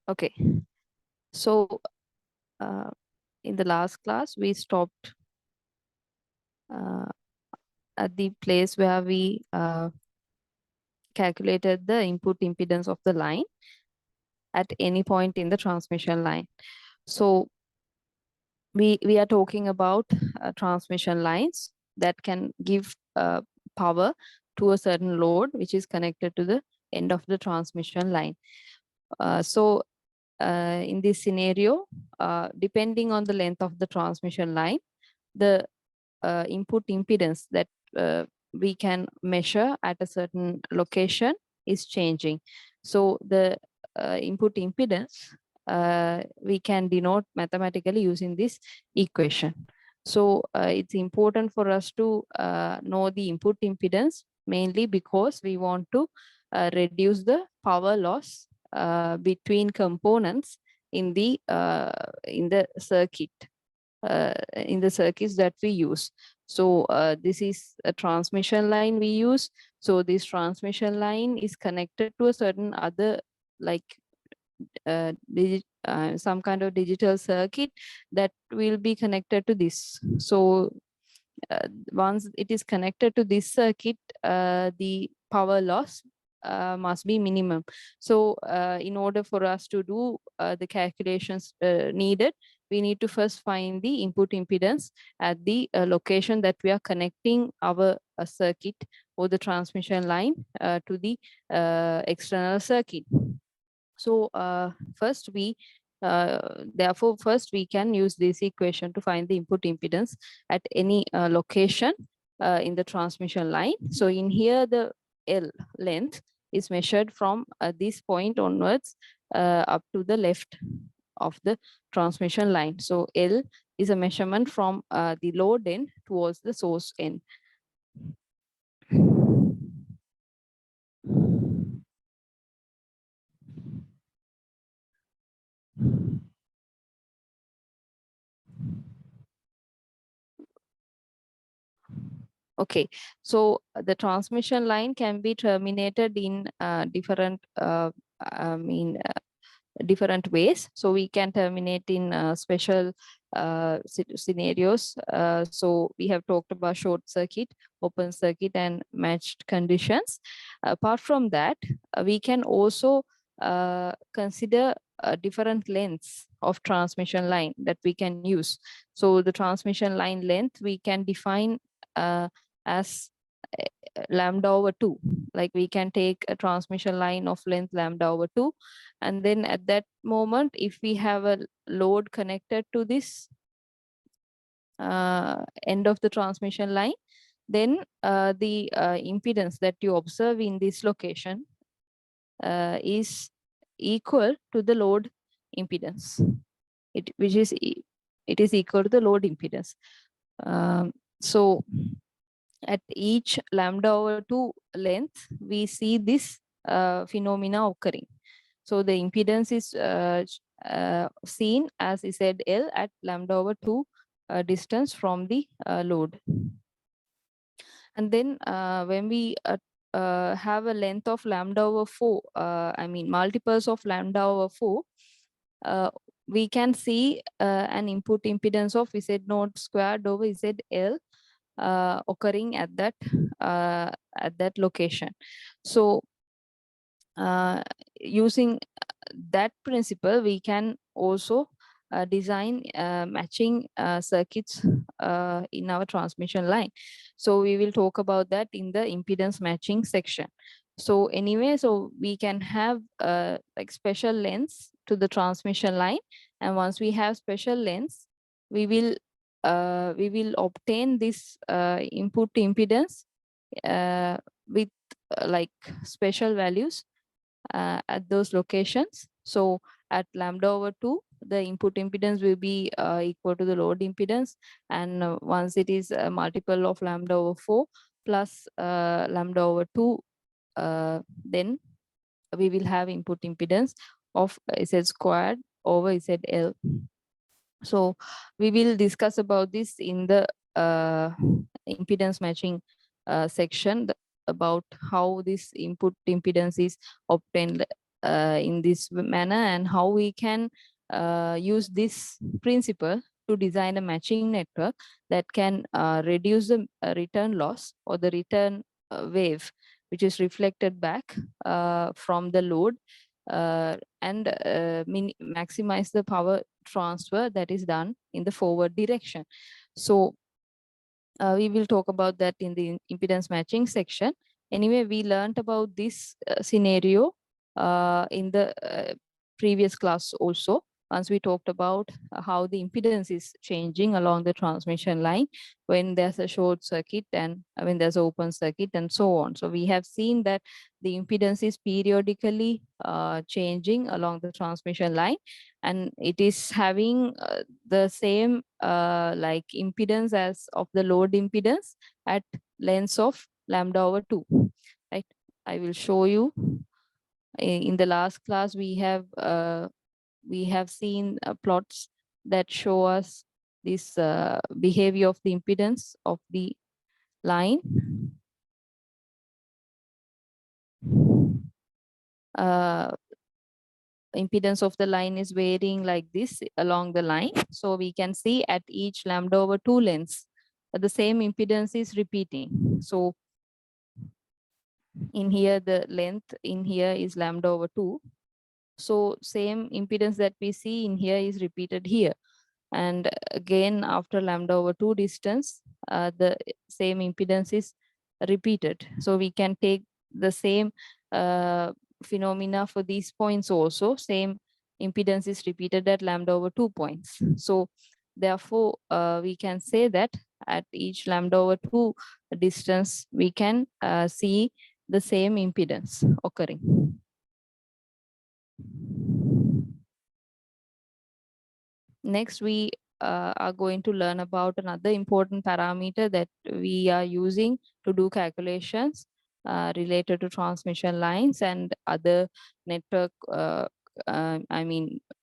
Okay, so in the last class, we stopped uh, at the place where we calculated the input impedance of the line at any point in the transmission line. So we are talking about transmission lines that can give power to a certain load which is connected to the end of the transmission line. So in this scenario, depending on the length of the transmission line, the input impedance that we can measure at a certain location is changing. So the input impedance we can denote mathematically using this equation. So it's important for us to know the input impedance, mainly because we want to reduce the power loss between components in the circuit, in the circuits that we use. So this is a transmission line we use. So this transmission line is connected to a certain other, like some kind of digital circuit that will be connected to this. So once it is connected to this circuit, the power loss must be minimum. So in order for us to do the calculations needed, we need to first find the input impedance at the location that we are connecting our circuit or the transmission line to the external circuit. So therefore, first we can use this equation to find the input impedance at any location in the transmission line. So in here, the L length is measured from this point onwards up to the left of the transmission line. So L is a measurement from the load end towards the source end. Okay, so the transmission line can be terminated in different ways. So we can terminate in special scenarios. So we have talked about short circuit, open circuit, and matched conditions. Apart from that, we can also consider different lengths of transmission line that we can use. So the transmission line length we can define as lambda over 2. Like we can take a transmission line of length lambda over 2, and then at that moment, if we have a load connected to this end of the transmission line, then the impedance that you observe in this location is equal to the load impedance. It is equal to the load impedance. So at each lambda over 2 length, we see this phenomena occurring. So the impedance is seen as ZL at lambda over 2 distance from the load. And then when we have a length of lambda over 4, multiples of lambda over 4, we can see an input impedance of Z0 squared over ZL occurring at that location. So using that principle, we can also design matching circuits in our transmission line. So we will talk about that in the impedance matching section. So anyway, so we can have like special lengths to the transmission line, and once we have special lengths, we will obtain this input impedance with like special values at those locations. So at lambda over 2, the input impedance will be equal to the load impedance. And once it is a multiple of lambda over 4 plus lambda over 2, then we will have input impedance of Z squared over ZL. So we will discuss about this in the impedance matching section about how this input impedance is obtained in this manner, and how we can use this principle to design a matching network that can reduce the return loss or the return wave which is reflected back from the load, and maximize the power transfer that is done in the forward direction. So we will talk about that in the impedance matching section. Anyway, we learned about this scenario in the previous class also. Once we talked about how the impedance is changing along the transmission line when there's a short circuit and when there's open circuit and so on. So we have seen that the impedance is periodically changing along the transmission line, and it is having the same like impedance as of the load impedance at lengths of lambda over 2, right? I will show you. In the last class we have seen plots that show us this behavior of the impedance of the line. Uh, impedance of the line is varying like this along the line. So we can see at each lambda over 2 lengths, the same impedance is repeating. So in here, the length in here is lambda over 2. So same impedance that we see in here is repeated here. And again, after lambda over 2 distance, the same impedance is repeated. So we can take the same phenomena for these points also. Same impedance is repeated at lambda over 2 points. So therefore, we can say that at each lambda over 2 distance, we can see the same impedance occurring. Next, we are going to learn about another important parameter that we are using to do calculations related to transmission lines and other network,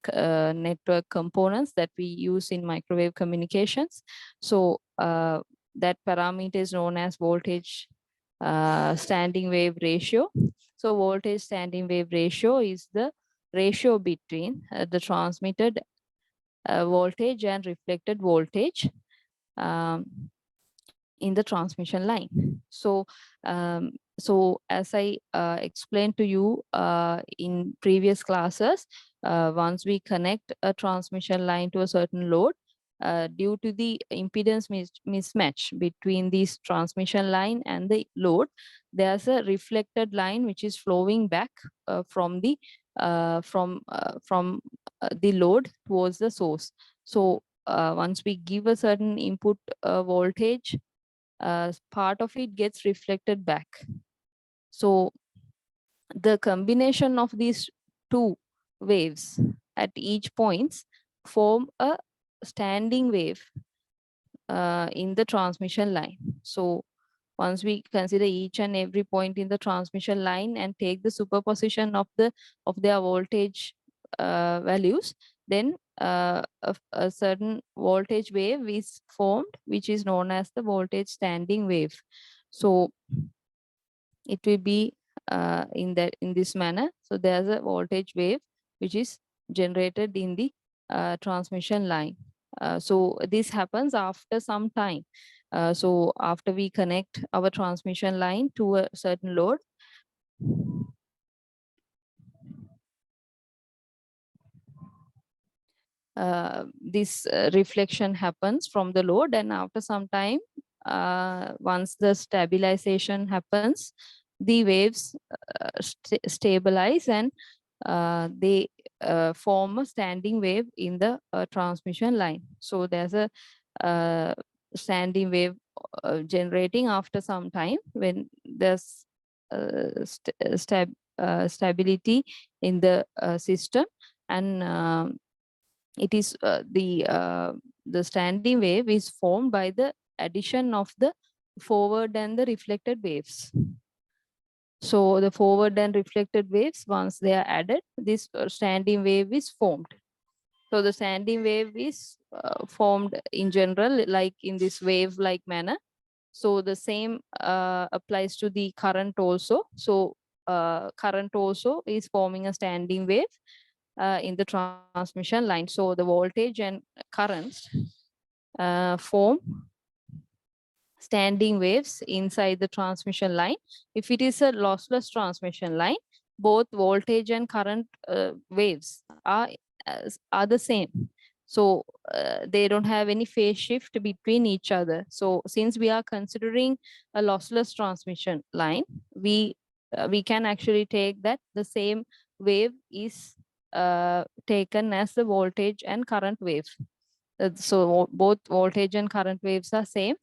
network components that we use in microwave communications. So that parameter is known as voltage standing wave ratio. So voltage standing wave ratio is the ratio between the transmitted voltage and reflected voltage um, in the transmission line. So, so as I explained to you in previous classes, once we connect a transmission line to a certain load, due to the impedance mismatch between this transmission line and the load, there's a reflected line which is flowing back from the the load towards the source. So once we give a certain input voltage, part of it gets reflected back. So the combination of these two waves at each points form a standing wave in the transmission line. So once we consider each and every point in the transmission line and take the superposition of their voltage values, then a certain voltage wave is formed, which is known as the voltage standing wave. So it will be in this manner. So there's a voltage wave which is generated in the transmission line. So this happens after some time. So after we connect our transmission line to a certain load, this reflection happens from the load, and after some time, once the stabilization happens, the waves stabilize, and they form a standing wave in the transmission line. So there's a standing wave generating after some time when there's stability in the system, and it is the standing wave is formed by the addition of the forward and the reflected waves. So the forward and reflected waves, once they are added, this standing wave is formed. So the standing wave is formed in general, like in this wave-like manner. So the same applies to the current also. So current also is forming a standing wave in the transmission line. So the voltage and currents form standing waves inside the transmission line. If it is a lossless transmission line, both voltage and current waves are the same. So they don't have any phase shift between each other. So since we are considering a lossless transmission line, we can actually take that the same wave is taken as the voltage and current wave. So both voltage and current waves are same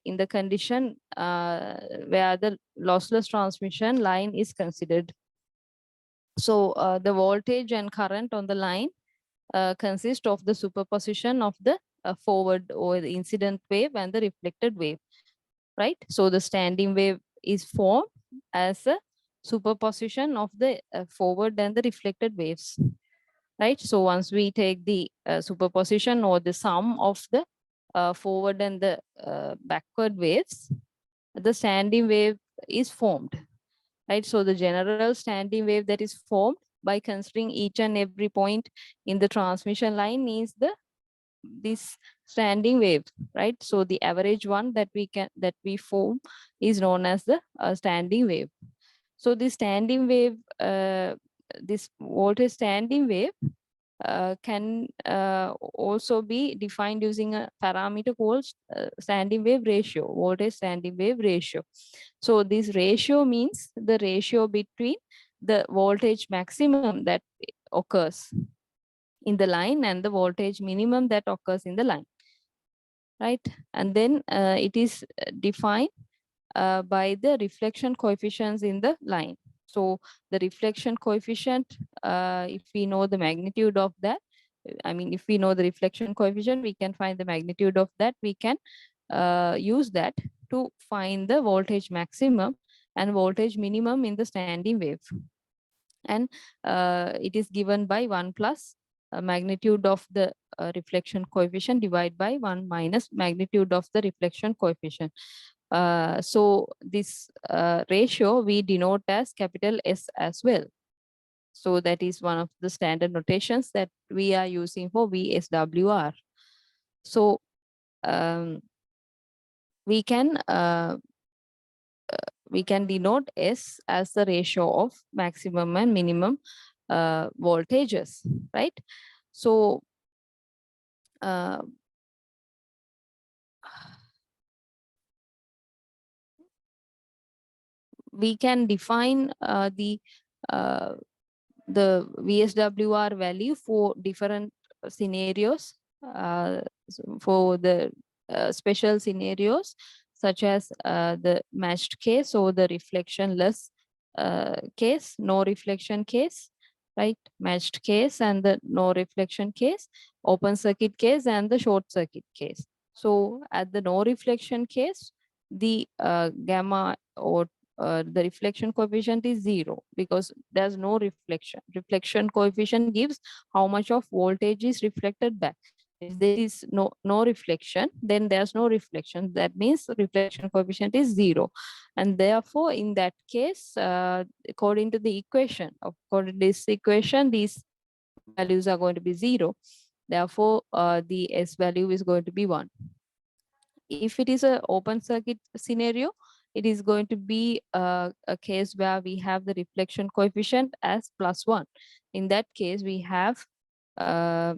in the condition where the lossless transmission line is considered. So the voltage and current on the line consist of the superposition of the forward or the incident wave and the reflected wave, right? So the standing wave is formed as a superposition of the forward and the reflected waves, right? So once we take the superposition or the sum of the forward and the backward waves, the standing wave is formed, right? So the general standing wave that is formed by considering each and every point in the transmission line is this standing wave, right? So the average one that we form is known as the standing wave. So the standing wave, this voltage standing wave can also be defined using a parameter called standing wave ratio, voltage standing wave ratio. So this ratio means the ratio between the voltage maximum that occurs in the line and the voltage minimum that occurs in the line, right? And then it is defined by the reflection coefficients in the line. So the reflection coefficient, if we know the magnitude of that, I mean, if we know the reflection coefficient, we can find the magnitude of that. We can use that to find the voltage maximum and voltage minimum in the standing wave. And it is given by 1 plus magnitude of the reflection coefficient divided by 1 minus magnitude of the reflection coefficient. So this ratio we denote as capital S as well. So that is one of the standard notations that we are using for VSWR. So we can denote S as the ratio of maximum and minimum voltages, right? So we can define the VSWR value for different scenarios, for the special scenarios such as the matched case or the reflectionless case, no reflection case, right? Matched case and the no reflection case, open circuit case and the short circuit case. So at the no reflection case, the gamma or the reflection coefficient is 0 because there's no reflection. Reflection coefficient gives how much of voltage is reflected back. If there is no reflection, then there's no reflection. That means reflection coefficient is 0. And therefore, in that case, according to the equation, according to this equation, these values are going to be 0. Therefore, the S value is going to be 1. If it is an open circuit scenario, it is going to be a case where we have the reflection coefficient as +1. In that case, we have a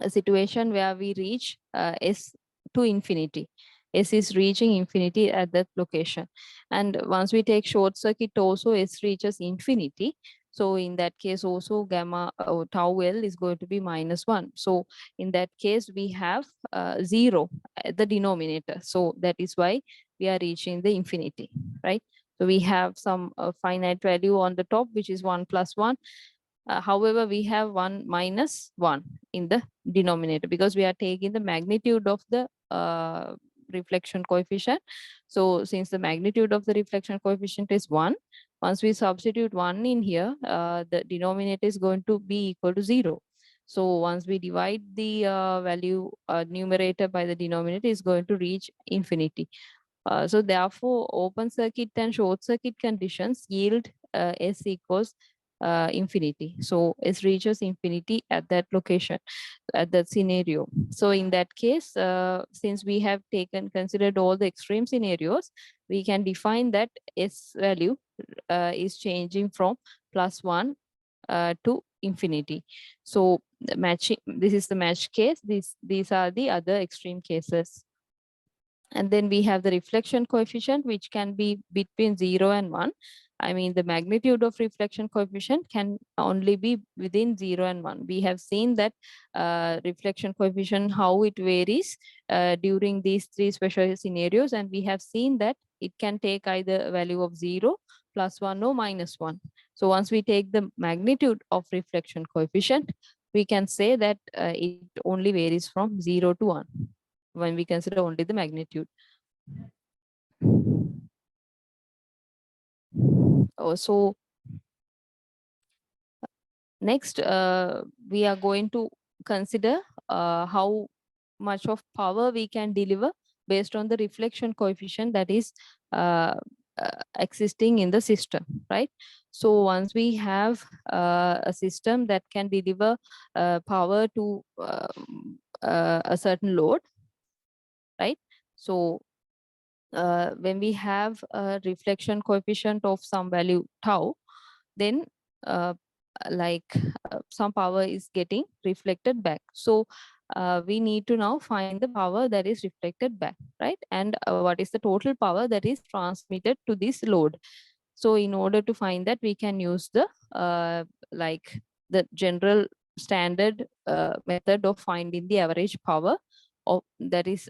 situation where we reach S to infinity. S is reaching infinity at that location. And once we take short circuit also, S reaches infinity. So in that case also gamma tau L is going to be -1. So in that case, we have 0 at the denominator. So that is why we are reaching the infinity, right? So we have some finite value on the top, which is 1 plus 1. However, we have 1 minus 1 in the denominator because we are taking the magnitude of the reflection coefficient. So since the magnitude of the reflection coefficient is 1, once we substitute 1 in here, the denominator is going to be equal to 0. So once we divide the value numerator by the denominator, is going to reach infinity. So therefore, open circuit and short circuit conditions yield S equals infinity. So S reaches infinity at that location, at that scenario. So in that case, since we have considered all the extreme scenarios, we can define that S value is changing from +1 to infinity. So the matching, this is the match case. These are the other extreme cases. And then we have the reflection coefficient, which can be between 0 and 1. I mean, the magnitude of reflection coefficient can only be within 0 and 1. We have seen that reflection coefficient, how it varies during these three special scenarios. And we have seen that it can take either a value of 0, +1, or -1. So once we take the magnitude of reflection coefficient, we can say that it only varies from 0 to 1 when we consider only the magnitude. So next, we are going to consider how much of power we can deliver based on the reflection coefficient that is existing in the system, right? So once we have a system that can deliver power to a certain load, right? So when we have a reflection coefficient of some value tau, then uh, some power is getting reflected back. So we need to now find the power that is reflected back, right? And what is the total power that is transmitted to this load. So in order to find that, we can use the the general standard method of finding the average power of that is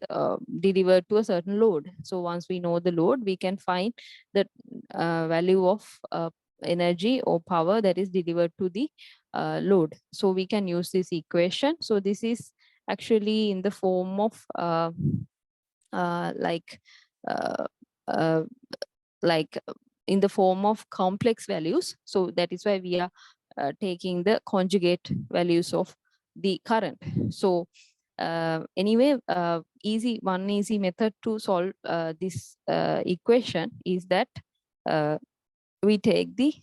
delivered to a certain load. So once we know the load, we can find the value of energy or power that is delivered to the load. So we can use this equation. So this is actually in the form of uh, like uh, uh, like in the form of complex values. So that is why we are taking the conjugate values of the current. So anyway, one easy method to solve this equation is that we take the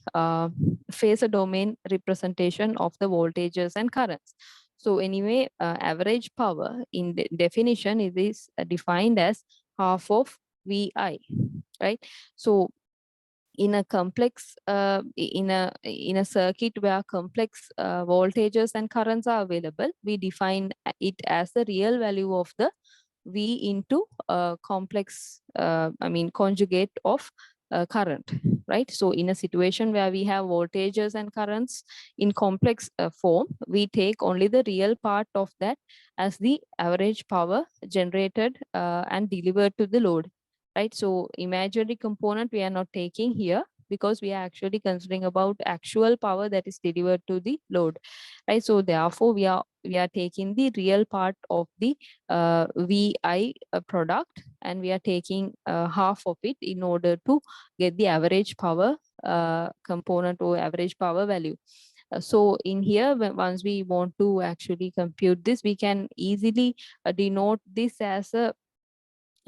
phasor domain representation of the voltages and currents. So anyway, average power in the definition is defined as half of VI, right? So in a complex in a circuit where complex voltages and currents are available, we define it as the real value of the V into complex conjugate of current, right? So in a situation where we have voltages and currents in complex form, we take only the real part of that as the average power generated and delivered to the load, right? So imaginary component we are not taking here because we are actually considering about actual power that is delivered to the load, right? So therefore we are taking the real part of the VI product, and we are taking half of it in order to get the average power component or average power value. So in here, once we want to actually compute this, we can easily denote this as a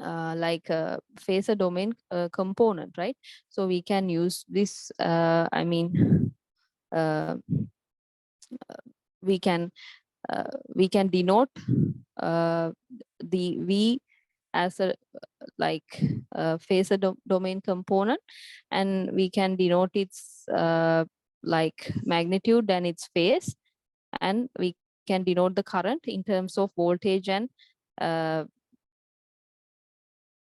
like a phasor domain component, right? So we can use this, uh, we can we can denote the V as a phasor domain component, and we can denote its magnitude and its phase, and we can denote the current in terms of voltage and uh,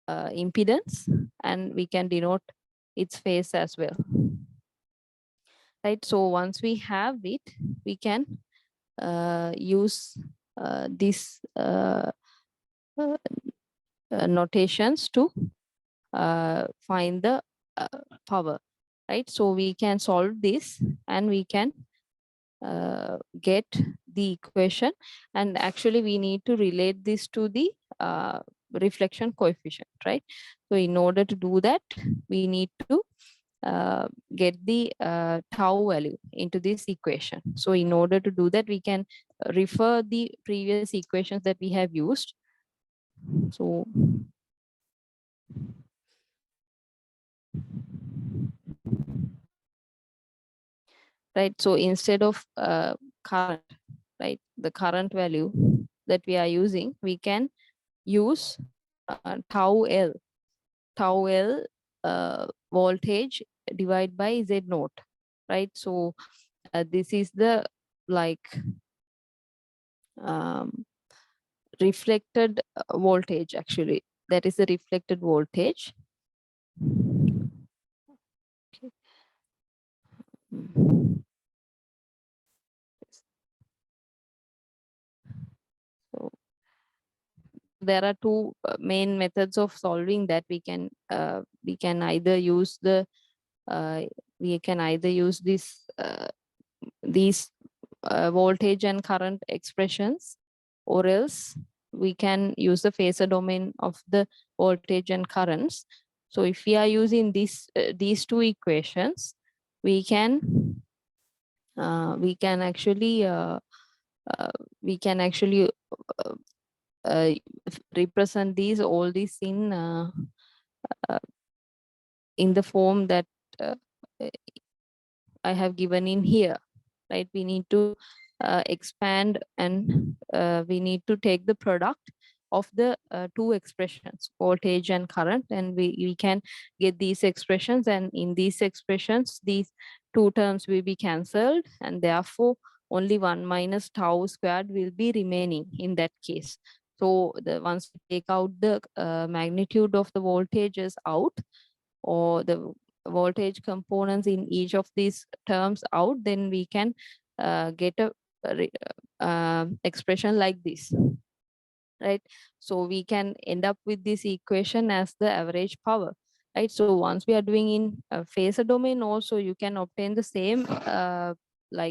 impedance, and we can denote its phase as well, right? So once we have it, we can use these notations to find the power, right? So we can solve this and we can get the equation, and actually we need to relate this to the reflection coefficient, right? So in order to do that, we need to get the tau value into this equation. So in order to do that, we can refer the previous equations that we have used. So right? So instead of current, right, the current value that we are using, we can use tau L, voltage divided by Z naught, right? So this is the like um, reflected voltage actually. That is the reflected voltage. Okay. Mm. So there are two main methods of solving that. We can either use the we can either use these voltage and current expressions, or else we can use the phasor domain of the voltage and currents. So if we are using these two equations, we can we can actually uh, we can actually uh, uh, represent all these uh, in the form that uh, I have given in here, right? We need to expand, and we need to take the product of the two expressions, voltage and current, and we can get these expressions, and in these expressions, these two terms will be cancelled, and therefore only 1 minus tau squared will be remaining in that case. So once we take out the magnitude of the voltages out, or the voltage components in each of these terms out, then we can get a expression like this, right? So we can end up with this equation as the average power, right? So once we are doing in phasor domain also, you can obtain the same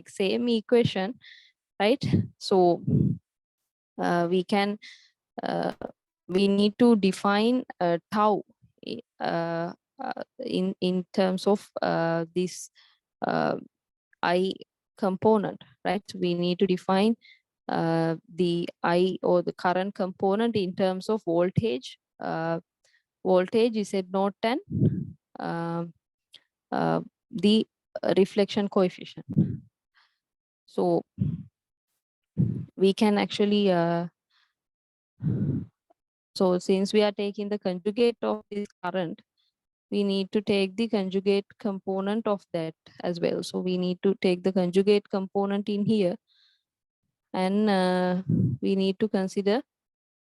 same equation, right? So we can we need to define tau uh, in terms of this uh, I component, right? We need to define the I, or the current component, in terms of voltage. Voltage is at not 10, um, the reflection coefficient. So we can actually so since we are taking the conjugate of this current, we need to take the conjugate component of that as well. So we need to take the conjugate component in here, and we need to consider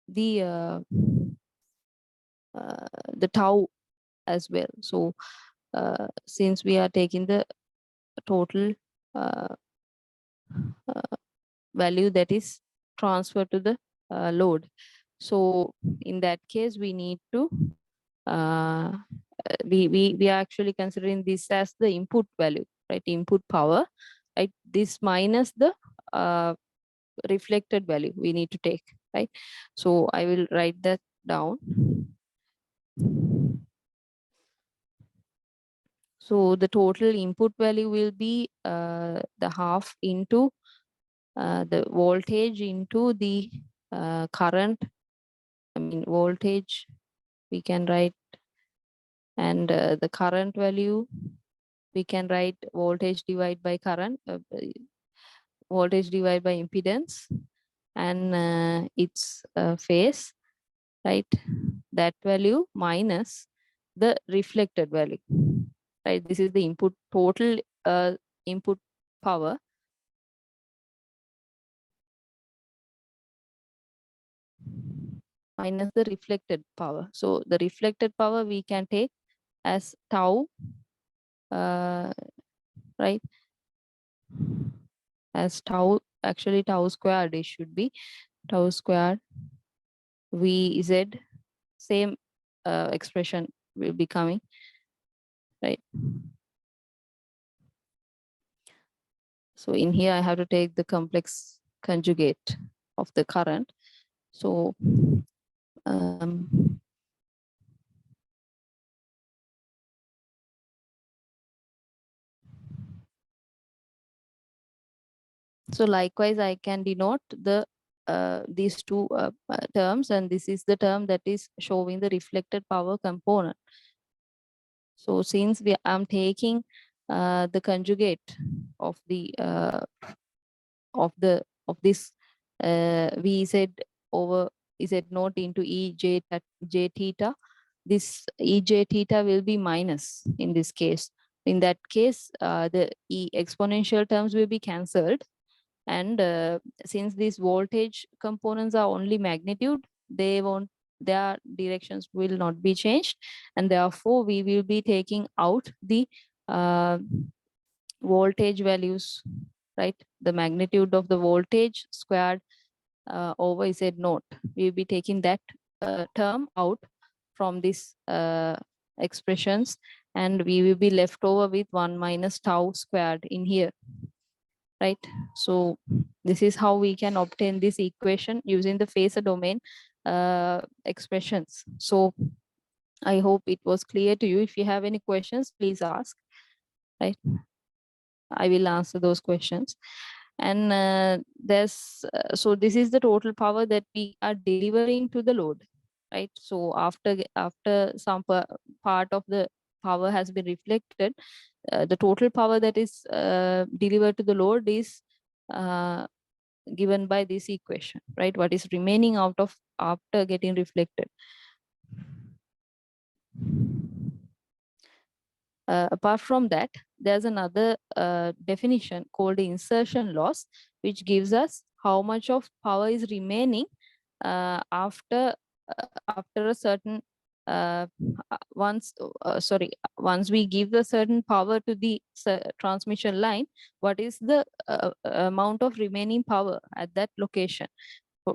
the the tau as well. So since we are taking the total uh, uh, value that is transferred to the load, so in that case we need to uh, we are actually considering this as the input value, right? Input power, right? This minus the reflected value we need to take, right? So I will write that down. So the total input value will be the half into the voltage into the current. I mean voltage we can write, and the current value we can write voltage divided by current, voltage divided by impedance, and its phase, right? That value minus the reflected value, right? This is the input total input power minus the reflected power. So the reflected power we can take as tau, uh, right? As tau, actually tau squared, it should be tau squared Vz, same expression will be coming, right? So in here I have to take the complex conjugate of the current. So um, so likewise I can denote the these two terms, and this is the term that is showing the reflected power component. So since I'm taking the conjugate of of this Vz over Z naught into J theta, this Ej theta will be minus in this case. In that case, the E exponential terms will be cancelled. And since these voltage components are only magnitude, their directions will not be changed. And therefore, we will be taking out the uh, voltage values, right? The magnitude of the voltage squared over Z naught. We'll be taking that term out from these expressions, and we will be left over with 1 minus tau squared in here, right? So this is how we can obtain this equation using the phasor domain expressions. So I hope it was clear to you. If you have any questions, please ask, right? I will answer those questions. And so this is the total power that we are delivering to the load, right? So after some part of the power has been reflected, the total power that is delivered to the load is uh, given by this equation, right? What is remaining out of after getting reflected. Apart from that, there's another definition called the insertion loss, which gives us how much of power is remaining after a certain once we give a certain power to the transmission line, what is the amount of remaining power at that location.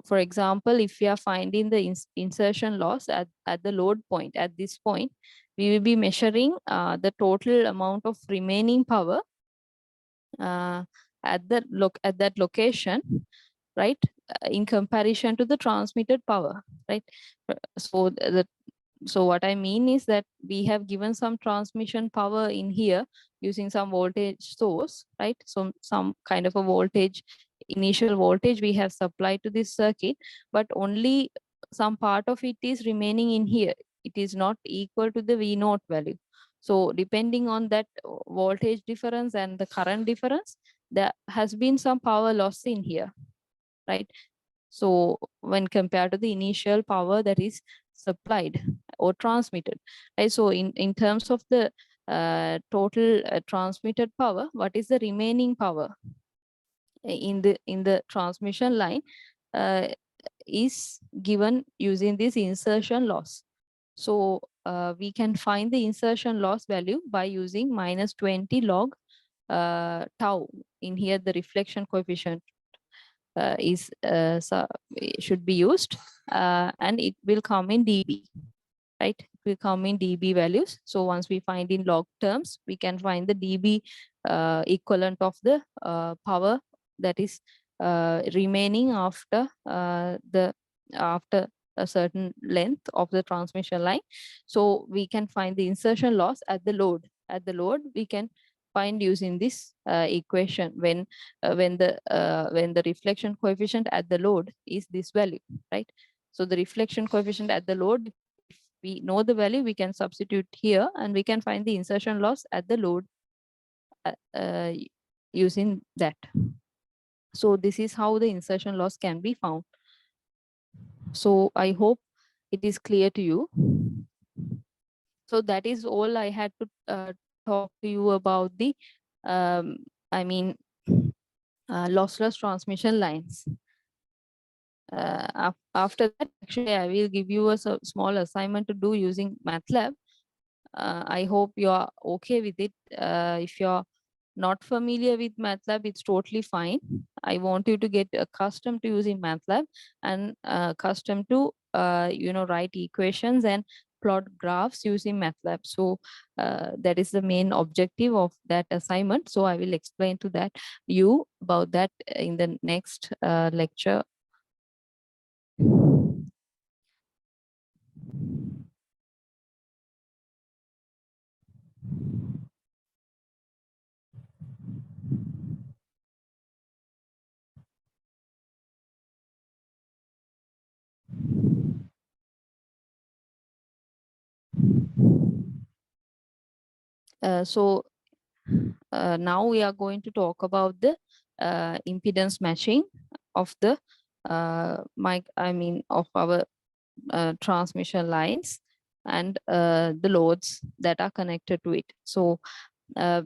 For example, if we are finding the insertion loss at the load point, at this point, we will be measuring the total amount of remaining power uh, at that location, right? In comparison to the transmitted power, right? So so what I mean is that we have given some transmission power in here using some voltage source, right? So some kind of a initial voltage we have supplied to this circuit, but only some part of it is remaining in here. It is not equal to the V naught value. So depending on that voltage difference and the current difference, there has been some power loss in here, right? So when compared to the initial power that is supplied or transmitted, right? So in terms of the total transmitted power, what is the remaining power in the transmission line uh, is given using this insertion loss. So we can find the insertion loss value by using minus 20 log tau. In here, the reflection coefficient should be used, and it will come in dB, right? It will come in dB values. So once we find in log terms, we can find the dB equivalent of the power that is remaining after a certain length of the transmission line. So we can find the insertion loss at the load. At the load, we can find using this equation when the reflection coefficient at the load is this value, right? So the reflection coefficient at the load, if we know the value, we can substitute here and we can find the insertion loss at the load using that. So this is how the insertion loss can be found. So I hope it is clear to you. So that is all I had to talk to you about the, I mean, lossless transmission lines. After that, actually, I will give you a small assignment to do using MATLAB. I hope you are okay with it. If you're not familiar with MATLAB, it's totally fine. I want you to get accustomed to using MATLAB and accustomed to write equations and plot graphs using MATLAB. So that is the main objective of that assignment. So I will explain to that you about that in the next lecture. So now we are going to talk about the impedance matching of the of our transmission lines and the loads that are connected to it. So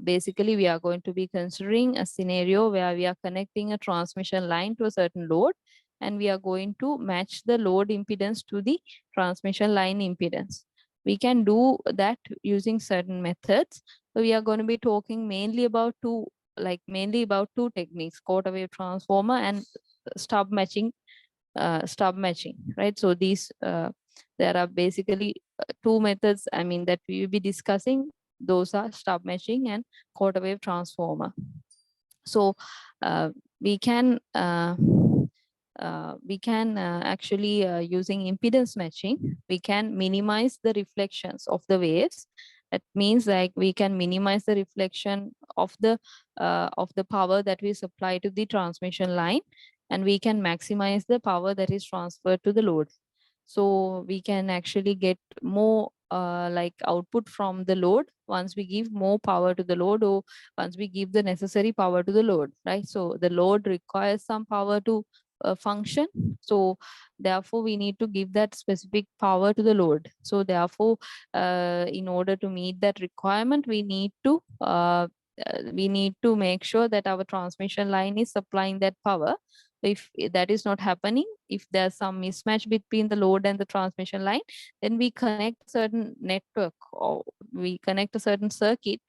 basically we are going to be considering a scenario where we are connecting a transmission line to a certain load, and we are going to match the load impedance to the transmission line impedance. We can do that using certain methods. So we are going to be talking mainly about two techniques: quarter wave transformer and stub matching, right? So these there are basically two methods, that we will be discussing. Those are stub matching and quarter wave transformer. So uh, we can actually using impedance matching, we can minimize the reflections of the waves. That means like we can minimize the reflection of the power that we supply to the transmission line, and we can maximize the power that is transferred to the load. So we can actually get more output from the load once we give more power to the load, or once we give the necessary power to the load, right? So the load requires some power to function. So therefore we need to give that specific power to the load. So therefore in order to meet that requirement, we need to make sure that our transmission line is supplying that power. If that is not happening, if there's some mismatch between the load and the transmission line, then we connect a certain network, or we connect a certain circuit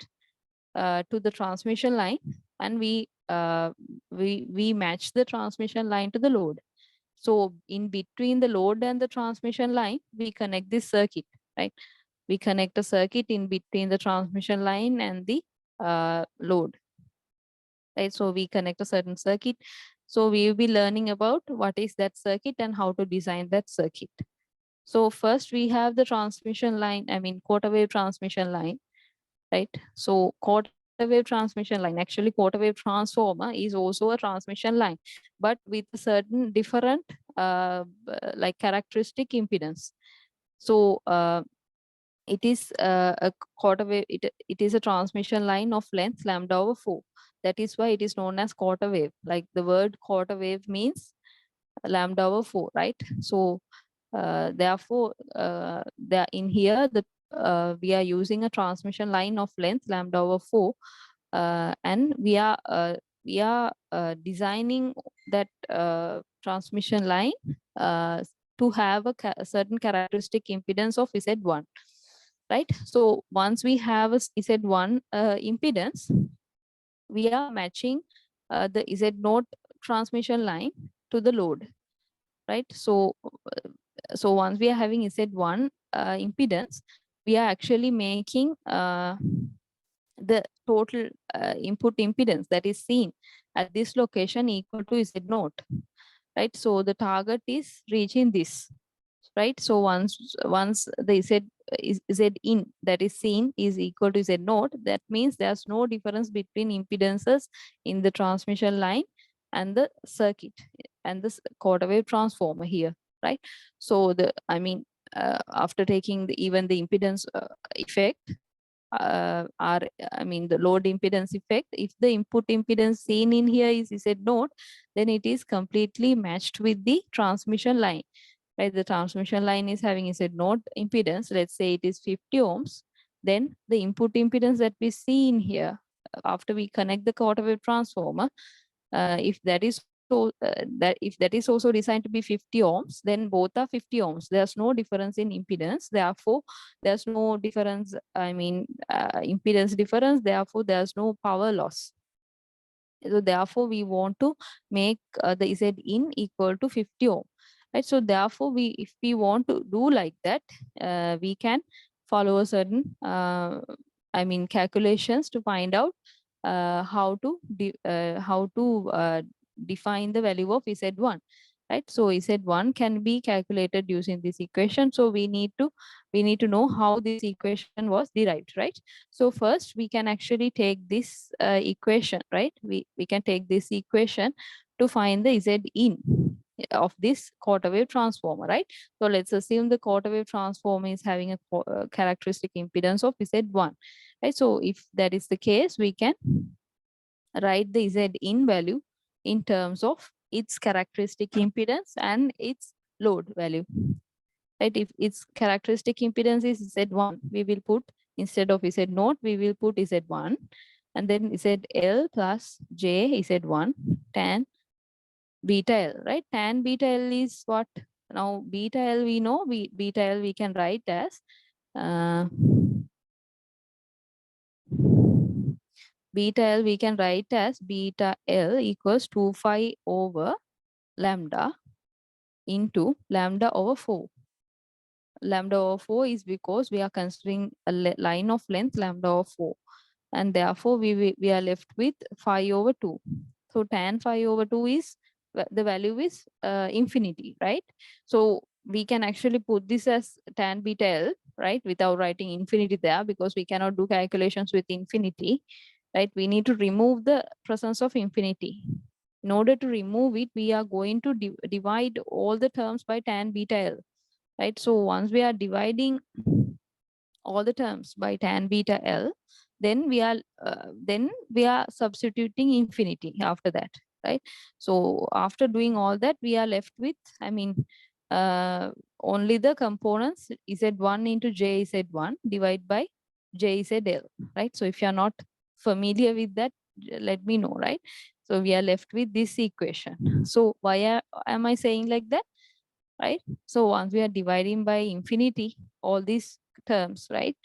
to the transmission line, and we match the transmission line to the load. So in between the load and the transmission line, we connect this circuit, right? We connect a circuit in between the transmission line and the load, right? So we connect a certain circuit. So we will be learning about what is that circuit and how to design that circuit. So first we have the transmission line, quarter wave transmission line, right? So quarter wave transmission line, actually quarter wave transformer is also a transmission line, but with a certain different characteristic impedance. So it is a quarter wave, it is a transmission line of length lambda over 4. That is why it is known as quarter wave. Like the word quarter wave means lambda over 4, right? So therefore there in here we are using a transmission line of length lambda over 4, and we are designing that transmission line to have a certain characteristic impedance of Z1, right? So once we have a Z1 impedance, we are matching the Z0 transmission line to the load, right? So once we are having Z1 impedance, we are actually making the total input impedance that is seen at this location equal to Z0, right? So the target is reaching this, right? So once the Z in that is seen is equal to Z0, that means there's no difference between impedances in the transmission line and the circuit and the quarter wave transformer here, right? So after taking even the impedance effect, the load impedance effect, if the input impedance seen in here is Z0, then it is completely matched with the transmission line, right? The transmission line is having Z0 impedance, let's say it is 50 ohms, then the input impedance that we see in here after we connect the quarter wave transformer, if that is if that is also designed to be 50 ohms, then both are 50 ohms. There's no difference in impedance. Therefore, there's no difference, impedance difference. Therefore, there's no power loss. So therefore, we want to make the Z in equal to 50 ohm, right? So therefore, if we want to do like that, we can follow a certain, calculations to find out how to define the value of Z1, right? So Z1 can be calculated using this equation. So we need to know how this equation was derived, right? So first we can actually take this equation, right? We can take this equation to find the Z in of this quarter wave transformer, right? So let's assume the quarter wave transformer is having a characteristic impedance of Z1. right? So if that is the case, we can write the Z in value in terms of its characteristic impedance and its load value, right? If its characteristic impedance is Z1, we will put, instead of Z0, we will put Z1, and then ZL plus J Z1 tan beta L, right? Tan beta L is what? Now beta L we know, beta L we can write as beta L we can write as beta L equals 2 phi over lambda into lambda over 4. Lambda over 4 is because we are considering a line of length lambda over 4, and therefore we are left with phi over 2. So tan phi over 2 is, the value is infinity, right? So we can actually put this as tan beta L, right, without writing infinity there, because we cannot do calculations with infinity, right? We need to remove the presence of infinity. In order to remove it, we are going to divide all the terms by tan beta L, right? So once we are dividing all the terms by tan beta L, then we are substituting infinity after that, right? So after doing all that, we are left with, I mean, only the components Z1 into JZ1 divided by JZL, right? So if you are not familiar with that, let me know, right? So we are left with this equation. So why am I saying like that, right? So once we are dividing by infinity all these terms, right?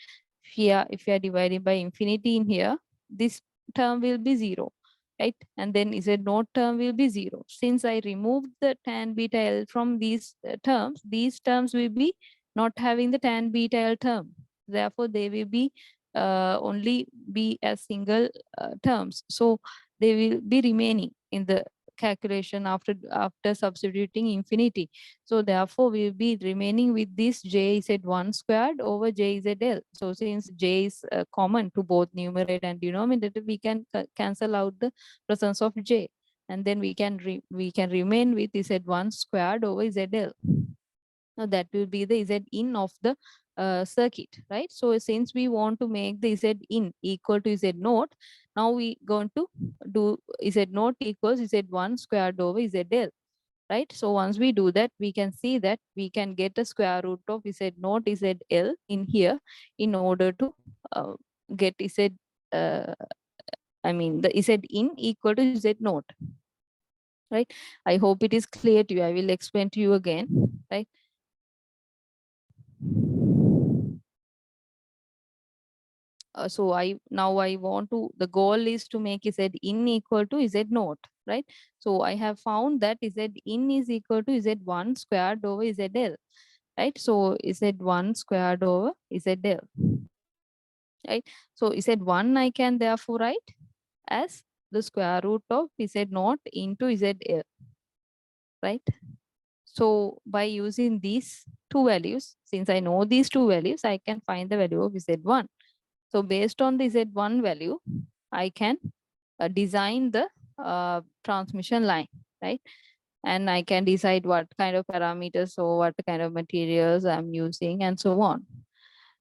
If we are dividing by infinity in here, this term will be 0, right? And then Z0 term will be 0. Since I removed the tan beta L from these terms will be not having the tan beta L term. Therefore, they will be only be as single terms. So they will be remaining in the calculation after substituting infinity. So therefore, we will be remaining with this JZ1 squared over JZL. So since J is common to both numerator and denominator, we can cancel out the presence of J. And then we can remain with Z1 squared over ZL. Now that will be the Z in of the circuit, right? So since we want to make the Z in equal to Z naught, now we going to do Z naught equals Z1 squared over ZL, right? So once we do that, we can see that we can get a square root of Z naught ZL in here in order to get Z, I mean the Z in equal to Z naught, right? I hope it is clear to you. I will explain to you again, right? So I want to, the goal is to make Z in equal to Z naught, right? So I have found that Z in is equal to Z1 squared over ZL, right? So Z1 squared over ZL, right? So Z1 I can therefore write as the square root of Z naught into ZL, right? So by using these two values, since I know these two values, I can find the value of Z1. So based on the Z1 value, I can design the transmission line, right? And I can decide what kind of parameters or what kind of materials I'm using and so on.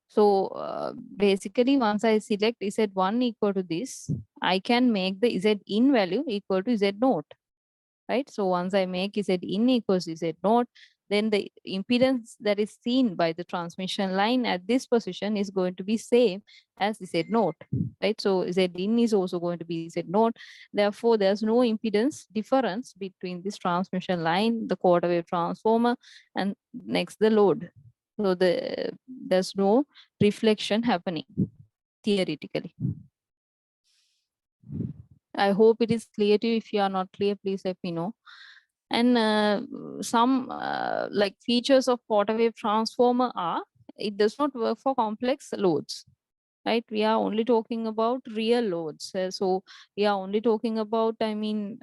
So basically, once I select Z1 equal to this, I can make the Z in value equal to Z naught, right? So once I make Z in equals to Z naught, then the impedance that is seen by the transmission line at this position is going to be same as Z naught, right? So Z in is also going to be Z naught. Therefore, there's no impedance difference between this transmission line, the quarter wave transformer, and next the load. So there's no reflection happening theoretically. I hope it is clear to you. If you are not clear, please let me know. And some like features of quarter wave transformer are, it does not work for complex loads, right? We are only talking about real loads. So we are only talking about, I mean,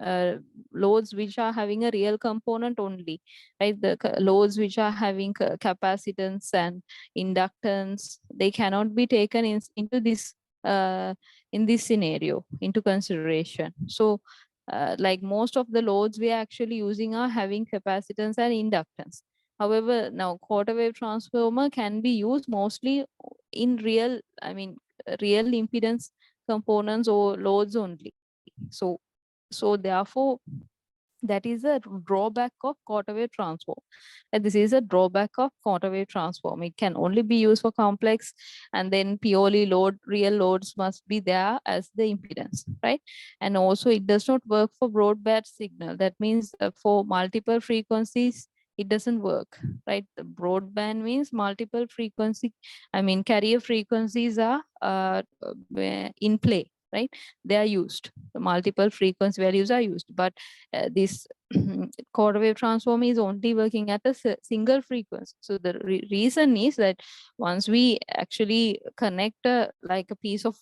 loads which are having a real component only, right? The loads which are having capacitance and inductance, they cannot be taken into this in this scenario into consideration. So like most of the loads we are actually using are having capacitance and inductance. However, now quarter wave transformer can be used mostly in real, I mean, real impedance components or loads only. So therefore, that is a drawback of quarter wave transform. And this is a drawback of quarter wave transform. It can only be used for complex, and then purely real loads must be there as the impedance, right? And also it does not work for broadband signal. That means for multiple frequencies, it doesn't work, right? The broadband means multiple frequency, I mean carrier frequencies are in play, right? They are used. The multiple frequency values are used, but this quarter wave transform is only working at a single frequency. So the reason is that once we actually connect like a piece of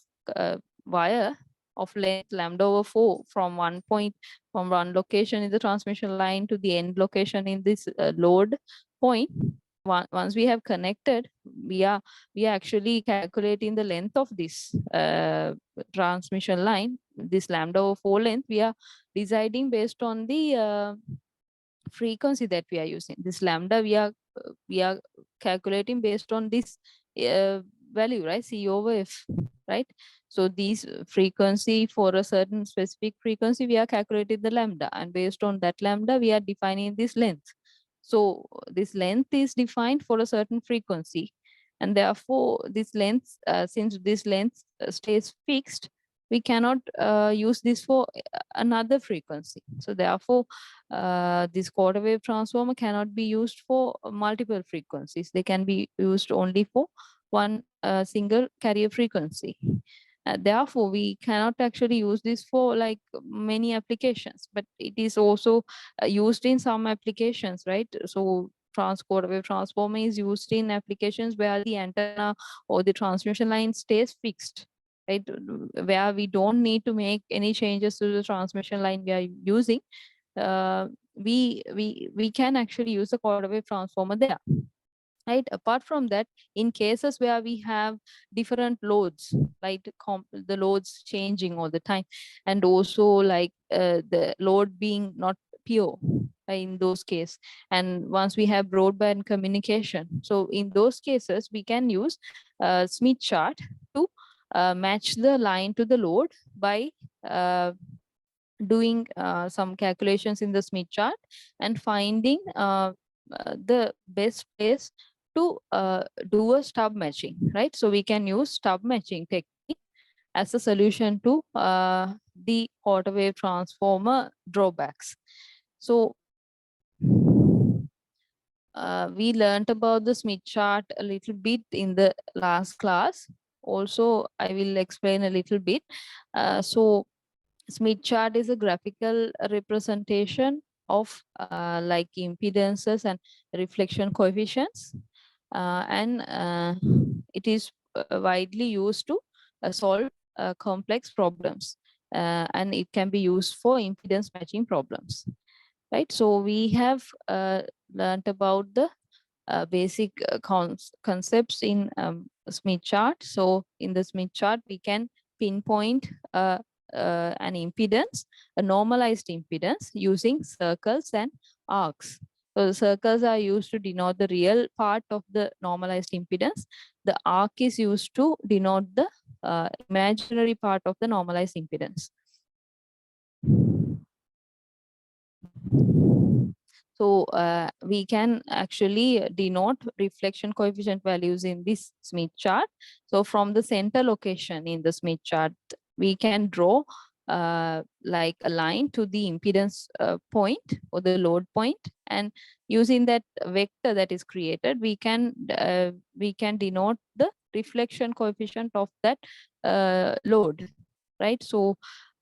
wire of length lambda over 4 from one point, from one location in the transmission line to the end location in this load point, once we have connected, we are actually calculating the length of this transmission line, this lambda over 4 length. We are deciding based on the frequency that we are using. This lambda we are calculating based on this value, right? C over F, right? So these frequency, for a certain specific frequency, we are calculating the lambda, and based on that lambda, we are defining this length. So this length is defined for a certain frequency, and therefore this length, since this length stays fixed, we cannot use this for another frequency. So therefore, this quarter wave transformer cannot be used for multiple frequencies. They can be used only for one single carrier frequency. Therefore, we cannot actually use this for like many applications, but it is also used in some applications, right? So quarter wave transformer is used in applications where the antenna or the transmission line stays fixed, right? Where we don't need to make any changes to the transmission line we are using. We can actually use a quarter wave transformer there, right? Apart from that, in cases where we have different loads, like the loads changing all the time, and also like the load being not pure, in those cases, and once we have broadband communication, so in those cases we can use Smith chart to match the line to the load by doing some calculations in the Smith chart and finding the best place to do a stub matching, right? So we can use stub matching technique as a solution to the quarter wave transformer drawbacks. So we learned about the Smith chart a little bit in the last class. Also, I will explain a little bit. So Smith chart is a graphical representation of like impedances and reflection coefficients, and it is widely used to solve complex problems, and it can be used for impedance matching problems, right? So we have learned about the basic concepts in Smith chart. So in the Smith chart, we can pinpoint an impedance, a normalized impedance, using circles and arcs. So the circles are used to denote the real part of the normalized impedance. The arc is used to denote the imaginary part of the normalized impedance. So we can actually denote reflection coefficient values in this Smith chart. So from the center location in the Smith chart, we can draw like a line to the impedance point or the load point, and using that vector that is created, we can denote the reflection coefficient of that load, right? So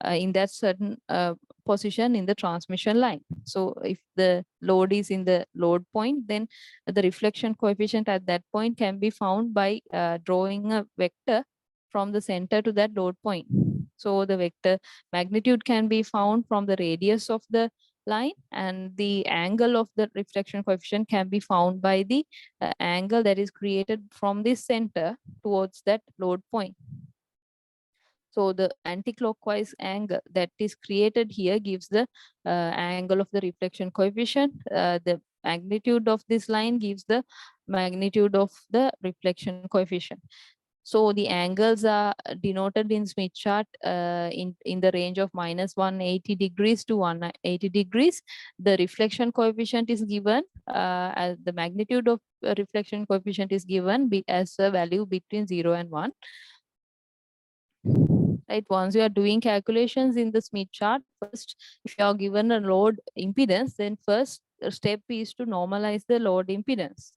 in that certain position in the transmission line. So if the load is in the load point, then the reflection coefficient at that point can be found by drawing a vector from the center to that load point. So the vector magnitude can be found from the radius of the line, and the angle of the reflection coefficient can be found by the angle that is created from this center towards that load point. So the anti-clockwise angle that is created here gives the angle of the reflection coefficient. The magnitude of this line gives the magnitude of the reflection coefficient. So the angles are denoted in Smith chart in the range of minus 180 degrees to 180 degrees. The reflection coefficient is given as the magnitude of reflection coefficient is given as a value between 0 and 1. Right, once you are doing calculations in the Smith chart, first, if you are given a load impedance, then first step is to normalize the load impedance.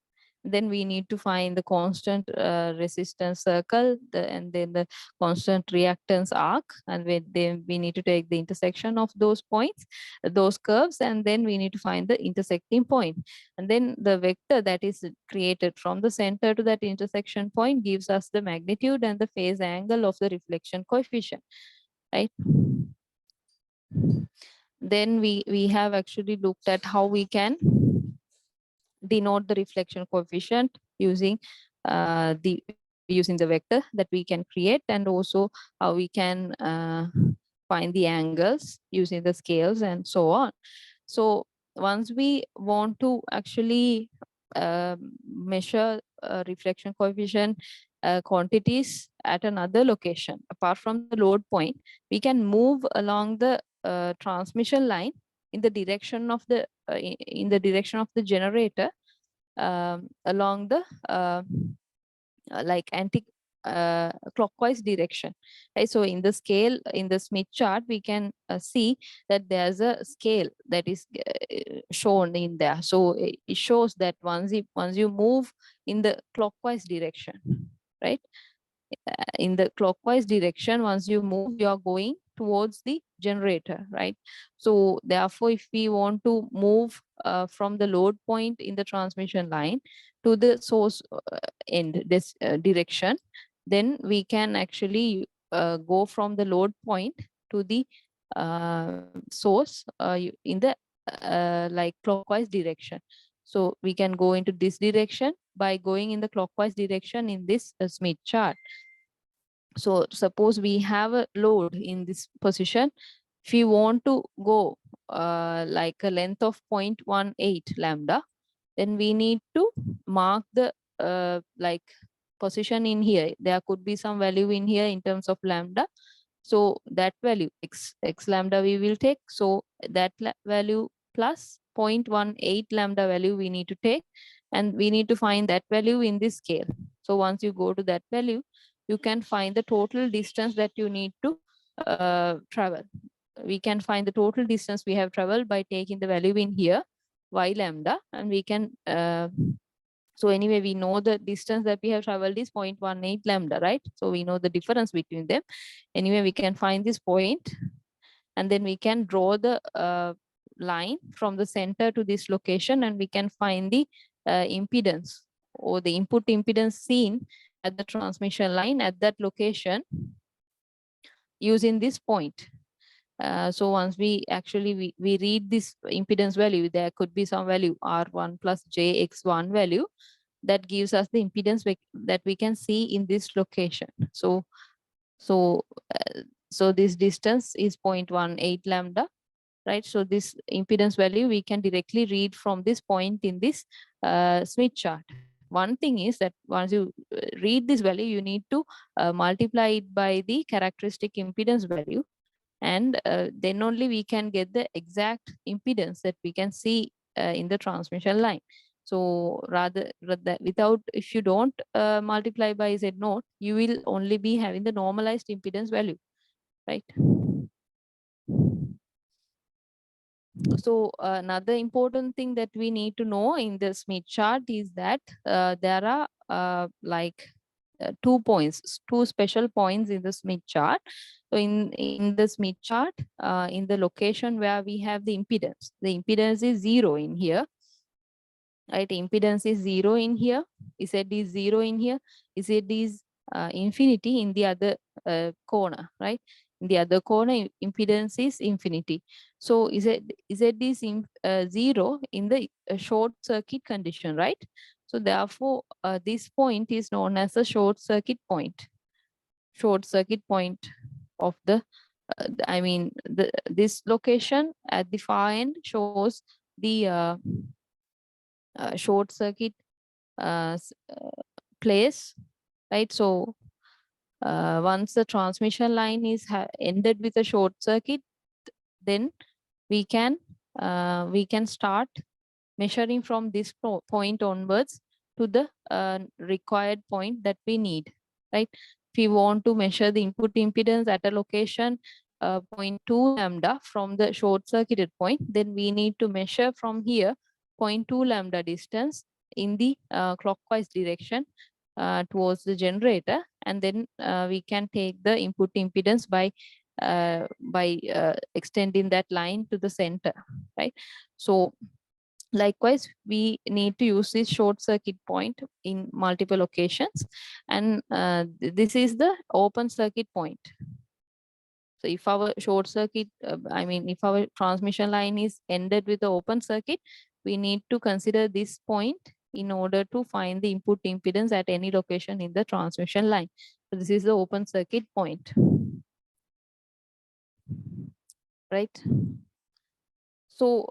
Then we need to find the constant resistance circle, and then the constant reactance arc, and then we need to take the intersection of those points, those curves, and then we need to find the intersecting point. And then the vector that is created from the center to that intersection point gives us the magnitude and the phase angle of the reflection coefficient, right? Then we have actually looked at how we can denote the reflection coefficient using the vector that we can create, and also how we can find the angles using the scales and so on. So once we want to actually measure reflection coefficient quantities at another location apart from the load point, we can move along the transmission line in the direction of the in the direction of the generator, along the like anti clockwise direction, right? So in the scale, in the Smith chart, we can see that there's a scale that is shown in there. So it shows that once you move in the clockwise direction, right, in the clockwise direction, once you move, you are going towards the generator, right? So therefore, if we want to move from the load point in the transmission line to the source end, this direction, then we can actually go from the load point to the source in the like clockwise direction. So we can go into this direction by going in the clockwise direction in this Smith chart. So suppose we have a load in this position. If we want to go like a length of 0.18 lambda, then we need to mark the like position in here. There could be some value in here in terms of lambda. So that value x lambda we will take. So that value plus 0.18 lambda value we need to take, and we need to find that value in this scale. So once you go to that value, you can find the total distance that you need to travel. We can find the total distance we have traveled by taking the value in here, y lambda, and we can so anyway, we know the distance that we have traveled is 0.18 lambda, right? So we know the difference between them. Anyway, we can find this point, and then we can draw the line from the center to this location, and we can find the impedance or the input impedance seen at the transmission line at that location using this point. So once we actually we read this impedance value, there could be some value R1 plus JX1 value that gives us the impedance that we can see in this location. So so this distance is 0.18 lambda, right? So this impedance value we can directly read from this point in this Smith chart. One thing is that once you read this value, you need to multiply it by the characteristic impedance value, and then only we can get the exact impedance that we can see in the transmission line. So rather without, if you don't multiply by Z naught, you will only be having the normalized impedance value, right? So another important thing that we need to know in the Smith chart is that there are like 2 points, two special points in the Smith chart. So in the Smith chart, in the location where we have the impedance is 0 in here, right? Impedance is 0 in here, Z is 0 in here, Z is infinity in the other corner, right? In the other corner, impedance is infinity. So Z is 0 in the short circuit condition, right? So therefore, this point is known as a short circuit point. Short circuit point of the, I mean, this location at the far end shows the short circuit place, right? So once the transmission line is ended with a short circuit, then we can start measuring from this point onwards to the required point that we need, right? If we want to measure the input impedance at a location 0.2 lambda from the short circuited point, then we need to measure from here 0.2 lambda distance in the clockwise direction towards the generator, and then we can take the input impedance by extending that line to the center, right? So likewise, we need to use this short circuit point in multiple occasions, and this is the open circuit point. So if our short circuit, if our transmission line is ended with the open circuit, we need to consider this point in order to find the input impedance at any location in the transmission line. So this is the open circuit point, right? So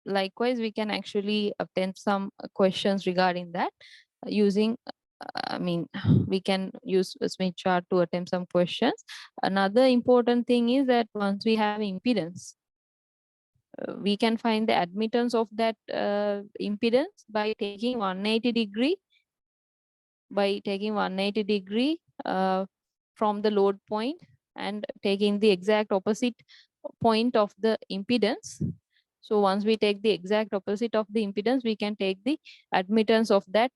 likewise, we can actually obtain some questions regarding that using, we can use a Smith chart to attempt some questions. Another important thing is that once we have impedance, we can find the admittance of that impedance by taking 180 degree from the load point and taking the exact opposite point of the impedance. So once we take the exact opposite of the impedance, we can take the admittance of that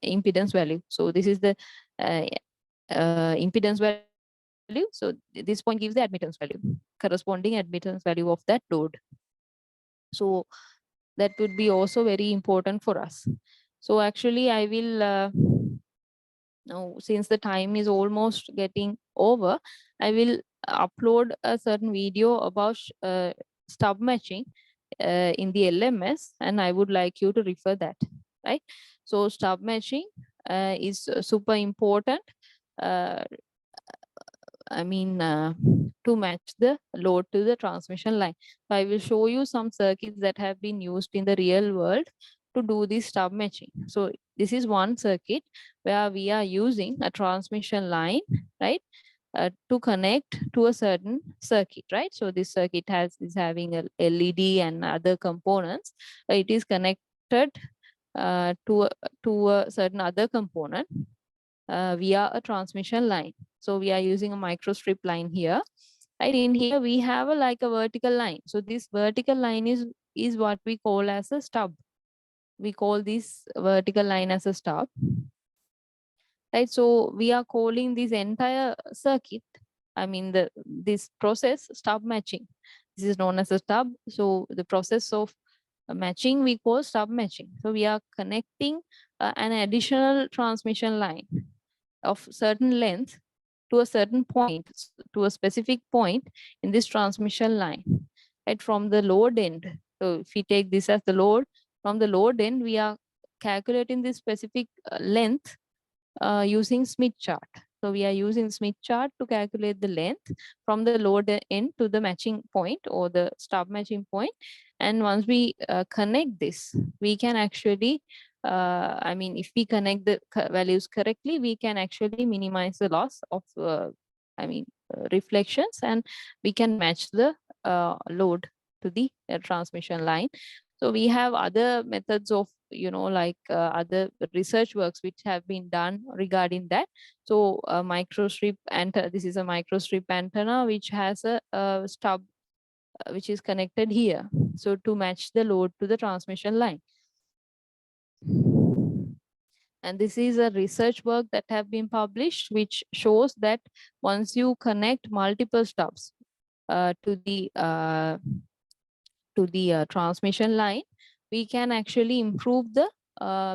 impedance value. So this is the impedance value. So this point gives the admittance value, corresponding admittance value of that load. So that would be also very important for us. So actually I will now, since the time is almost getting over, I will upload a certain video about stub matching in the LMS, and I would like you to refer that, right? So stub matching is super important. To match the load to the transmission line. So I will show you some circuits that have been used in the real world to do this stub matching. So this is one circuit where we are using a transmission line, right, to connect to a certain circuit, right? So this circuit is having a LED and other components. It is connected to a certain other component via a transmission line. So we are using a microstrip line here. Right, in here we have like a vertical line. So this vertical line is what we call as a stub. We call this vertical line as a stub. Right, so we are calling this entire circuit, this process, stub matching. This is known as a stub. So the process of matching we call stub matching. So we are connecting an additional transmission line of certain length to a certain point, to a specific point in this transmission line, right, from the load end. So if we take this as the load, from the load end, we are calculating this specific length using Smith chart. So we are using Smith chart to calculate the length from the load end to the matching point or the stub matching point. And once we connect this, we can actually, if we connect the values correctly, we can actually minimize the loss of, reflections, and we can match the load to the transmission line. So we have other methods of, other research works which have been done regarding that. So microstrip antenna, this is a microstrip antenna which has a stub which is connected here. So to match the load to the transmission line. And this is a research work that have been published, which shows that once you connect multiple stubs to the transmission line, we can actually improve the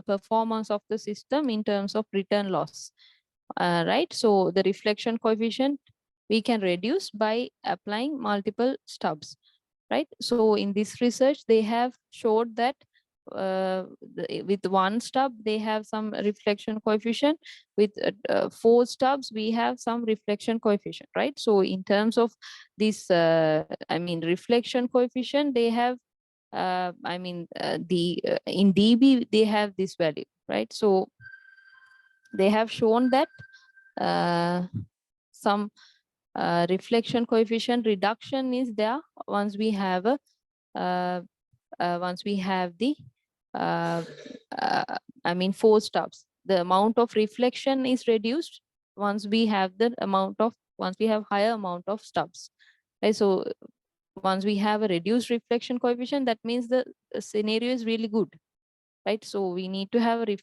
performance of the system in terms of return loss, right? So the reflection coefficient we can reduce by applying multiple stubs, right? So in this research, they have showed that with one stub, they have some reflection coefficient. With 4 stubs, we have some reflection coefficient, right? So in terms of this, reflection coefficient, they have, in dB, they have this value, right? So they have shown that some reflection coefficient reduction is there once we have a once we have the uh, I mean 4 stubs. The amount of reflection is reduced once we have once we have higher amount of stubs, right? So once we have a reduced reflection coefficient, that means the scenario is really good, right? So we need to have a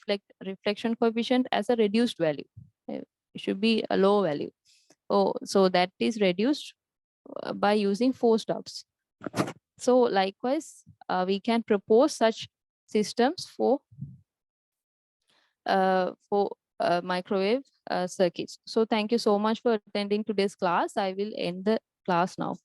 reflection coefficient as a reduced value. It should be a low value. So that is reduced by using 4 stubs. So likewise, we can propose such systems for microwave circuits. So thank you so much for attending today's class. I will end the class now.